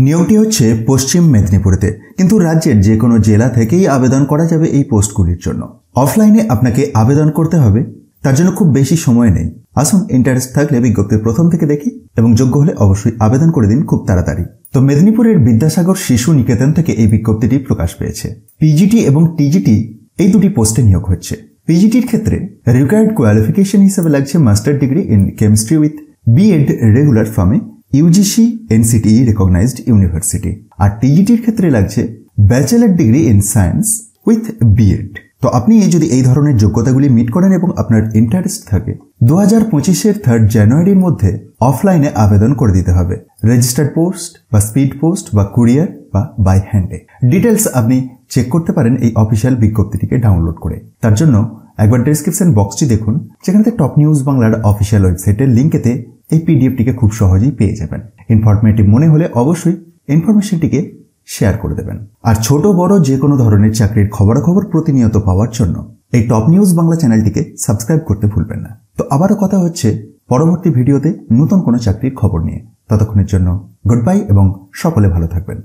নিয়োগটি হচ্ছে পশ্চিম মেদিনীপুরেতে, কিন্তু রাজ্যের যে কোনো জেলা থেকেই আবেদন করা যাবে এই পোস্টগুলির জন্য। অফলাইনে আপনাকে আবেদন করতে হবে, তার জন্য খুব বেশি সময় নেই। আসুন, ইন্টারেস্ট থাকলে বিজ্ঞপ্তির প্রথম থেকে দেখি এবং যোগ্য হলে অবশ্যই আবেদন করে দিন খুব তাড়াতাড়ি। তো মেদিনীপুরের বিদ্যাসাগর শিশু নিকেতন থেকে এই বিজ্ঞপ্তিটি প্রকাশ পেয়েছে। পিজিটি এবং টিজিটি এই দুটি পোস্টে নিয়োগ হচ্ছে। পিজিটির ক্ষেত্রে রিকোয়ার্ড কোয়ালিফিকেশন হিসেবে লাগছে master degree in chemistry with B Ed regular ফর্মে ইউজিসি এনসিটিই রেকগনাইজড ইউনিভার্সিটি, আর টিজিটির ক্ষেত্রে লাগছে bachelor degree in science with B Ed. তো আপনি যদি এই ধরনের যোগ্যতাগুলি মিট করেন এবং আপনার ইন্টারেস্ট থাকে, 2025-এর 3 জানুয়ারির মধ্যে অফলাইনে আবেদন করে দিতে হবে। রেজিস্টার্ড পোস্ট বা স্পিড পোস্ট বা কুরিয়ার বা বাই হ্যান্ডে। ডিটেলস আপনি চেক করতে পারেন এই অফিসিয়াল বিজ্ঞপ্তিটিকে ডাউনলোড করে। তার জন্য একবার ডেসক্রিপশন বক্সটি দেখুন, যেখানে টপ নিউজ বাংলার অফিসিয়াল ওয়েবসাইটের লিঙ্কেতে এই পিডিএফটিকে খুব সহজেই পেয়ে যাবেন। ইনফরমেটিভ মনে হলে অবশ্যই ইনফরমেশনটিকে শেয়ার করে দেবেন। আর ছোট বড় যে কোনো ধরনের চাকরির খবরাখবর প্রতিনিয়ত পাওয়ার জন্য এই টপ নিউজ বাংলা চ্যানেলটিকে সাবস্ক্রাইব করতে ভুলবেন না। তো আবারও কথা হচ্ছে পরবর্তী ভিডিওতে নতুন কোনো চাকরির খবর নিয়ে। ততক্ষণের জন্য গুড বাই এবং সকলে ভালো থাকবেন।